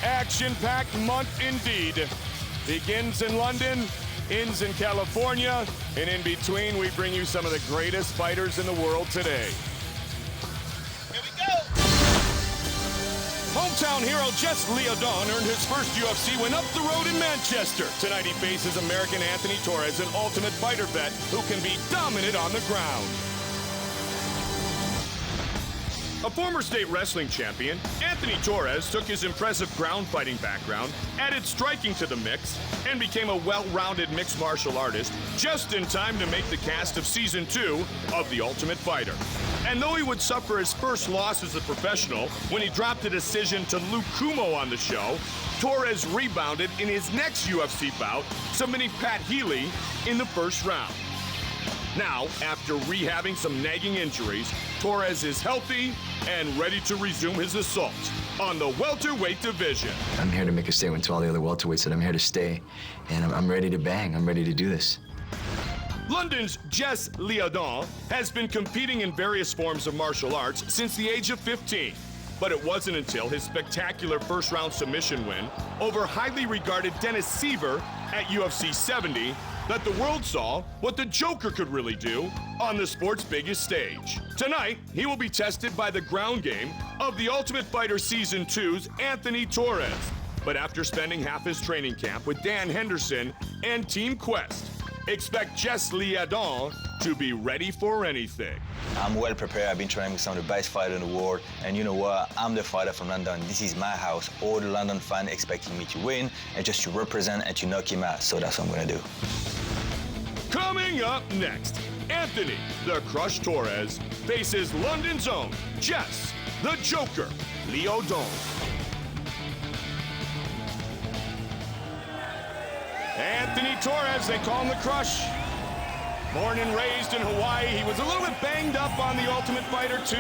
Action-packed month indeed. Begins in London, ends in California, and in between we bring you some of the greatest fighters in the world today. Here we go! Hometown hero Jess Liaudin earned his first UFC win up the road in Manchester. Tonight he faces American Anthony Torres, an Ultimate Fighter vet who can be dominant on the ground. A former state wrestling champion, Anthony Torres took his impressive ground fighting background, added striking to the mix, and became a well-rounded mixed martial artist just in time to make the cast of Season 2 of The Ultimate Fighter. And though he would suffer his first loss as a professional when he dropped a decision to Luke Kumo on the show, Torres rebounded in his next UFC bout, submitting Pat Healy in the first round. Now, after rehabbing some nagging injuries, Torres is healthy and ready to resume his assault on the welterweight division. I'm here to make a statement to all the other welterweights that I'm here to stay, and I'm ready to bang. I'm ready to do this. London's Jess Liaudin has been competing in various forms of martial arts since the age of 15. But it wasn't until his spectacular first-round submission win over highly regarded Dennis Siver at UFC 70 that the world saw what the Joker could really do on the sport's biggest stage. Tonight, he will be tested by the ground game of The Ultimate Fighter Season 2's Anthony Torres. But after spending half his training camp with Dan Henderson and Team Quest, expect Jess Liaudin to be ready for anything. I'm well prepared. I've been training with some of the best fighters in the world. And you know what? I'm the fighter from London. This is my house. All the London fans expecting me to win and just to represent and to knock him out. So that's what I'm going to do. Coming up next, Anthony the Crush Torres faces London's own Jess the Joker Liaudin. Anthony Torres, they call him the Crush. Born and raised in Hawaii, he was a little bit banged up on The Ultimate Fighter 2.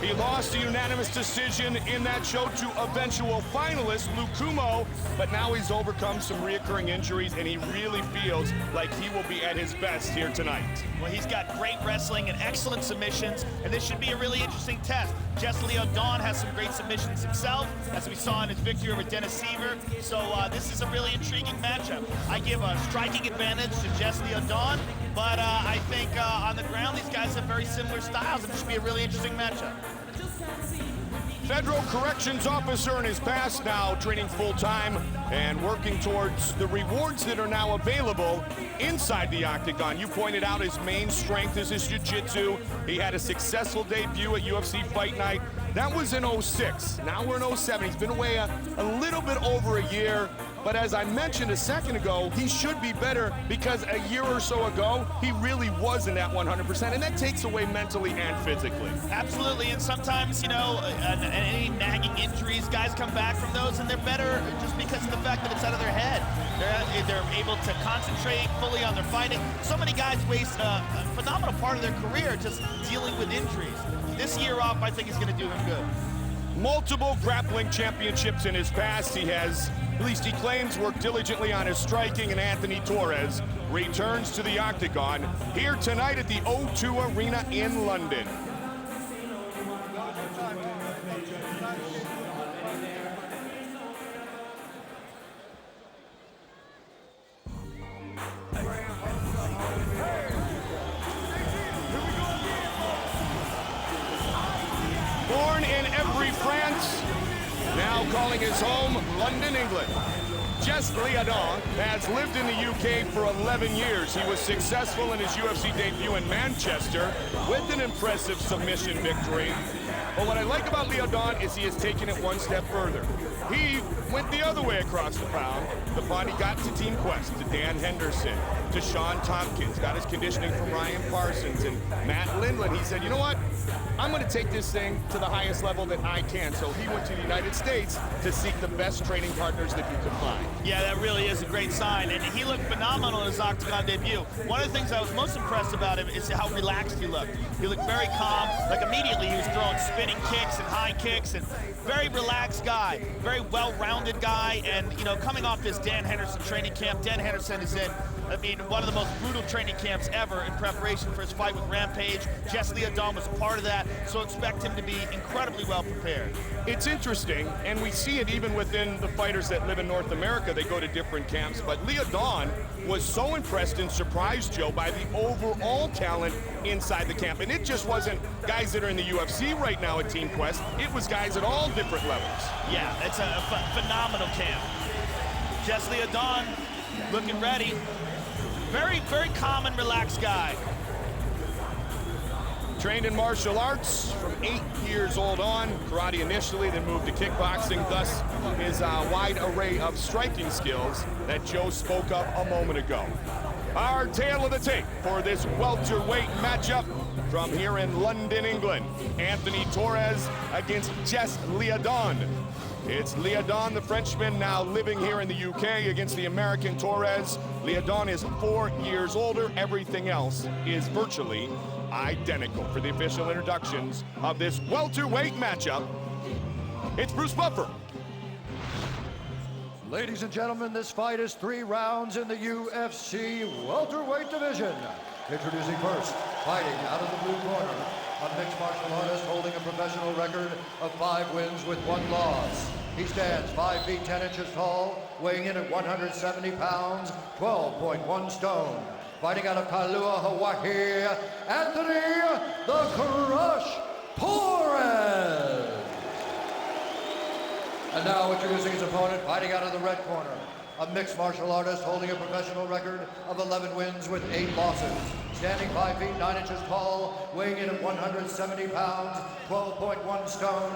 He lost a unanimous decision in that show to eventual finalist Luke Kumo, but now he's overcome some reoccurring injuries, and he really feels like he will be at his best here tonight. Well, he's got great wrestling and excellent submissions, and this should be a really interesting test. Jess Liaudin has some great submissions himself, as we saw in his victory over Dennis Siver, so this is a really intriguing matchup. I give a striking advantage to Jess Liaudin, but I think on the ground, these guys have very similar styles, and it should be a really interesting matchup. Federal corrections officer in his past, now training full-time and working towards the rewards that are now available inside the octagon. You pointed out his main strength is his jiu-jitsu. He had a successful debut at UFC Fight Night. That was in 06. Now we're in 07. He's been away a little bit over a year. But as I mentioned a second ago, he should be better because a year or so ago, he really wasn't at 100%, and that takes away mentally and physically. Absolutely, and sometimes, you know, any nagging injuries, guys come back from those, and they're better just because of the fact that it's out of their head. They're able to concentrate fully on their fighting. So many guys waste a phenomenal part of their career just dealing with injuries. This year off, I think, is going to do him good. Multiple grappling championships in his past. He has, at least he claims, worked diligently on his striking, and Anthony Torres returns to the octagon here tonight at the O2 Arena in London. Born in Evry, France, now calling his home London, England. Jess Liaudin has lived in the UK for 11 years. He was successful in his UFC debut in Manchester with an impressive submission victory. But what I like about Liaudin is he has taken it one step further. He went the other way across the pond. The pond, he got to Team Quest, to Dan Henderson, to Sean Tompkins, got his conditioning from Ryan Parsons and Matt Lindland. He said, you know what? I'm going to take this thing to the highest level that I can. So he went to the United States to seek the best training partners that he could find. Yeah, that really is a great sign, and he looked phenomenal in his octagon debut. One of the things I was most impressed about him is how relaxed he looked. He looked very calm. Like immediately he was throwing spinning kicks and high kicks, and very relaxed guy, very well-rounded guy. And you know, coming off this Dan Henderson training camp, Dan Henderson is in I mean, one of the most brutal training camps ever in preparation for his fight with Rampage. Jess Liaudin was a part of that, so expect him to be incredibly well prepared. It's interesting, and we see it even within the fighters that live in North America. They go to different camps, but Liaudin was so impressed and surprised, Joe, by the overall talent inside the camp. And it just wasn't guys that are in the UFC right now at Team Quest. It was guys at all different levels. Yeah, it's a phenomenal camp. Jess Liaudin looking ready. Very, very calm and relaxed guy. Trained in martial arts from 8 years old on, karate initially, then moved to kickboxing, thus his wide array of striking skills that Joe spoke of a moment ago. Our tale of the tape for this welterweight matchup from here in London, England. Anthony Torres against Jess Liaudin. It's Liaudin, the Frenchman, now living here in the UK against the American Torres. Liaudin is 4 years older. Everything else is virtually identical. For the official introductions of this welterweight matchup, it's Bruce Buffer. Ladies and gentlemen, this fight is 3 rounds in the UFC welterweight division. Introducing first, fighting out of the blue corner, a mixed martial artist holding a professional record of 5 wins with 1 loss. He stands 5 feet 10 inches tall, weighing in at 170 pounds, 12.1 stone. Fighting out of Kailua, Hawaii, Anthony the Crush Torres. And now introducing his opponent, fighting out of the red corner, a mixed martial artist holding a professional record of 11 wins with 8 losses. Standing 5 feet 9 inches tall, weighing in at 170 pounds, 12.1 stone.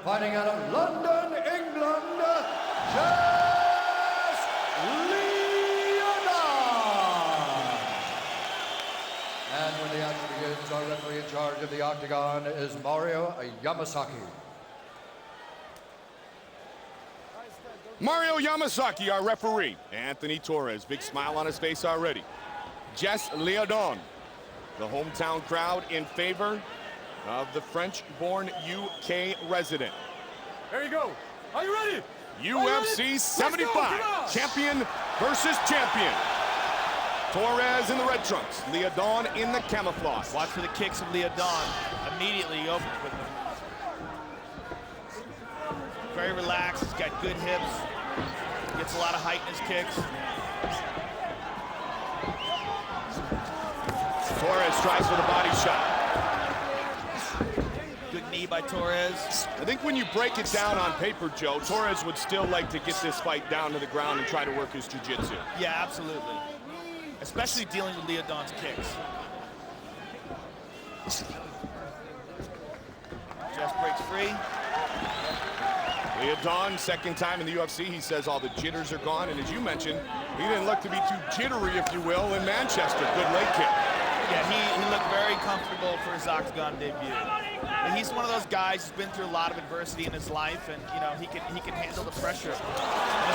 Fighting out of London, England, Jess Liaudin. And when the action begins, our referee in charge of the octagon is Mario Yamasaki. Mario Yamasaki, our referee. Anthony Torres, big smile on his face already. Jess Liaudin, the hometown crowd in favor of the French-born UK resident. There you go. Are you ready? UFC 75, champion versus champion. Torres in the red trunks, Liaudin in the camouflage. Watch for the kicks of Liaudin. Immediately he opens with them. Very relaxed, he's got good hips. Gets a lot of height in his kicks. Torres tries for the body shot. Good knee by Torres. I think when you break it down on paper, Joe, Torres would still like to get this fight down to the ground and try to work his jiu-jitsu. Yeah, absolutely. Especially dealing with Liaudin's kicks. Jess breaks free. Liaudin, second time in the UFC, he says all the jitters are gone, and as you mentioned, he didn't look to be too jittery, if you will, in Manchester. Good leg kick. Yeah, he looked very comfortable for his octagon debut. And he's one of those guys who's been through a lot of adversity in his life, and you know he can handle the pressure. In a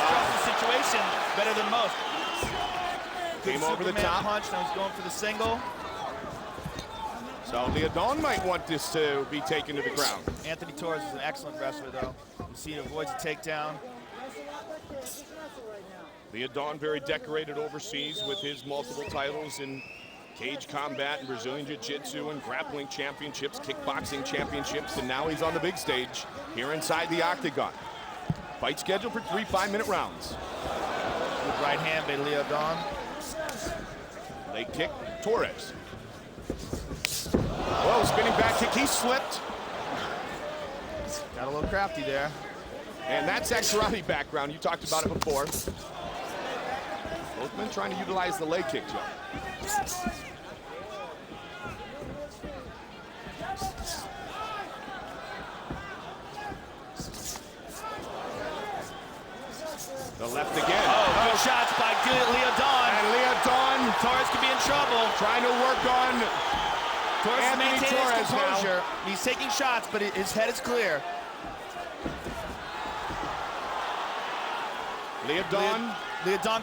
stressful situation better than most. Good Came over the top. punch. Now he's going for the single. So Liaudin might want this to be taken to the ground. Anthony Torres is an excellent wrestler, though. You see he avoids a takedown. Liaudin very decorated overseas with his multiple titles in cage combat and Brazilian Jiu-Jitsu and grappling championships, kickboxing championships, and now he's on the big stage here inside the octagon. Fight scheduled for 3 5-minute rounds. Good right hand by Liaudin. Leg kick, Torres. Whoa, spinning back kick, he slipped. Got a little crafty there. And that's that karate background. You talked about it before. Both men trying to utilize the leg kick, Joe. The left again. Oh, good shots by Liaudin. And Liaudin Torres could be in trouble. trying to work on Torres is Anthony maintaining Torres his composure. He's taking shots, but his head is clear. Liaudin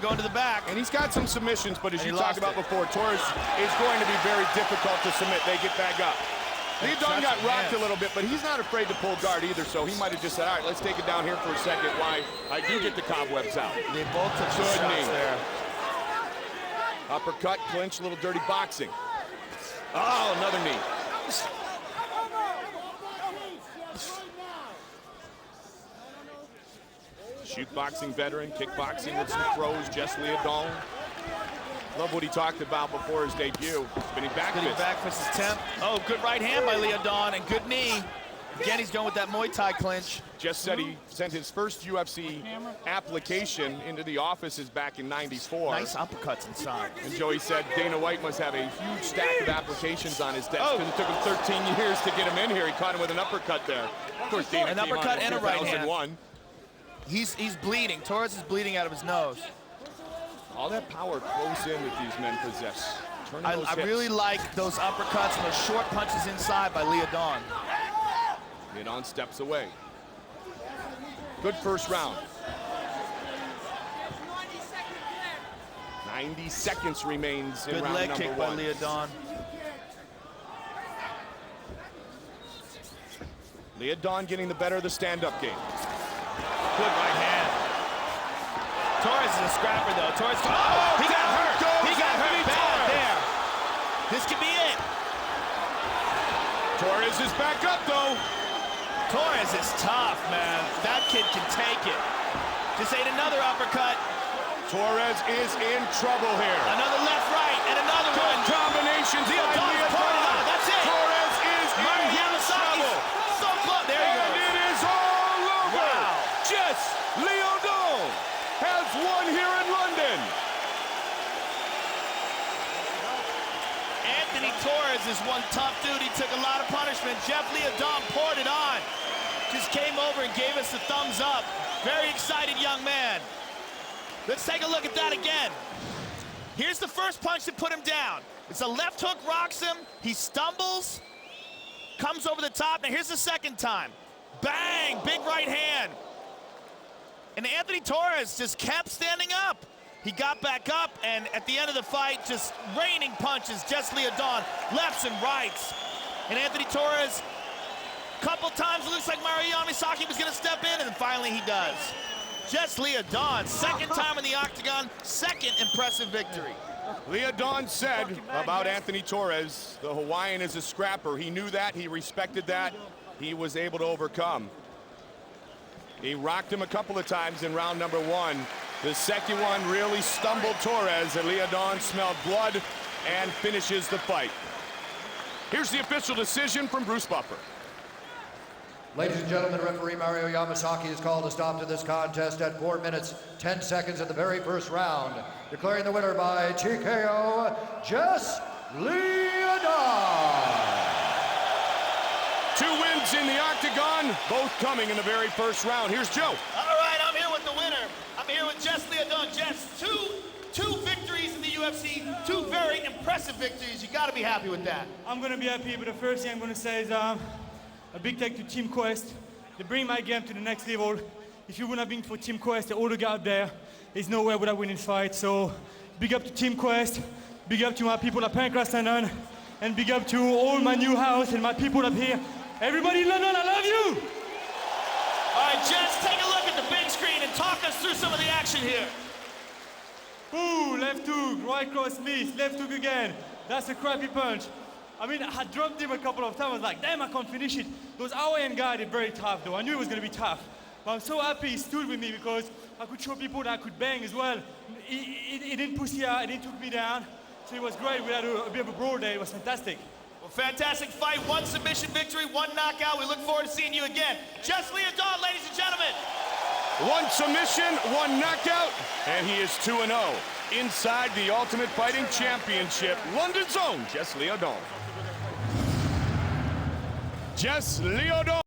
going to the back. And he's got some submissions, but as And you he talked lost about it. before, Torres is going to be very difficult to submit. They get back up. Liaudin got rocked a little bit, but he's not afraid to pull guard either, so he might have just said, all right, let's take it down here for a second while I do get the cobwebs out. They both took Good shots knee. there. Uppercut, clinch, little dirty boxing. Oh, another knee. Shoot boxing veteran, kickboxing with some throws, Jess Liaudin. Love what he talked about before his debut. Spinning back fist. Back fist attempt. Oh, good right hand by Liaudin and good knee. Again, he's going with that Muay Thai clinch. Jess said he sent his first UFC application into the offices back in '94. Nice uppercuts inside. And Joey said Dana White must have a huge stack of applications on his desk because it took him 13 years to get him in here. He caught him with an uppercut there. Of course, Dana An came uppercut on in and a right hand. 2001. He's bleeding. Torres is bleeding out of his nose. All that power close in that these men possess. I really like those uppercuts and those short punches inside by Liaudin. Liaudin steps away. Good first round. 90 seconds remains in Good round leg number kick one. by Liaudin. Liaudin getting the better of the stand-up game. Good right hand. Torres is a scrapper though. Torres, he got hurt. He got hurt bad there. This could be it. Torres is back up though. Torres is tough, man. That kid can take it. Just ate another uppercut. Torres is in trouble here. Another left, right, and another Good one. combinations by Liaudin's poured it Liaudin. out. That's it. Torres is in huge trouble. So close. There he And goes. it is all over. Wow. Jess Liaudin has won here in London. Anthony Torres is one tough dude. He took a lot of punishment. Jeff Liaudin poured it on. Just came over and gave us the thumbs up. Very excited young man. Let's take a look at that again. Here's the first punch to put him down. It's a left hook, rocks him. He stumbles, comes over the top. Now here's the second time. Bang, big right hand. And Anthony Torres just kept standing up. He got back up, and at the end of the fight, just raining punches. Jess Liaudin, lefts and rights. And Anthony Torres, couple times it looks like Mario Yamasaki was gonna step in, and then finally he does. Jess Liaudin, second time in the octagon, second impressive victory. Liaudin said about Anthony Torres, the Hawaiian is a scrapper. He knew that, he respected that, he was able to overcome. He rocked him a couple of times in round number one. The second one really stumbled Torres, and Liaudin smelled blood and finishes the fight. Here's the official decision from Bruce Buffer. Ladies and gentlemen, referee Mario Yamasaki has called a stop to this contest at 4 minutes, 10 seconds of the very first round, declaring the winner by TKO, Jess Liaudin. 2 wins in the octagon, both coming in the very first round. Here's Joe. All right, I'm here with the winner. I'm here with Jess Liaudin. Jess, two victories in the UFC, 2 very impressive victories. You got to be happy with that. I'm going to be happy, but the first thing I'm going to say is a big thank to Team Quest. They bring my game to the next level. If you wouldn't have been for Team Quest, all the guys up there, there's no way would I win this fight. So big up to Team Quest, big up to my people at Pancras London, and big up to all my new house and my people up here. Everybody in London, I love you! All right, Jess, take a look at the big screen and talk us through some of the action here. Ooh, left hook, right cross miss, left hook again. That's a crappy punch. I mean, I dropped him a couple of times. I was like, damn, I can't finish it. Those Hawaiian guys, they're very tough, though. I knew it was going to be tough. But I'm so happy he stood with me because I could show people that I could bang as well. He didn't push me out, he didn't took me down. So it was great. We had a bit of a brawl there. It was fantastic. Well, fantastic fight. 1 submission victory, 1 knockout. We look forward to seeing you again. Jess Liaudin, ladies and gentlemen. 1 submission, 1 knockout, and he is 2-0 inside the Ultimate Fighting Championship. London's own Jess Liaudin. Jess Liaudin.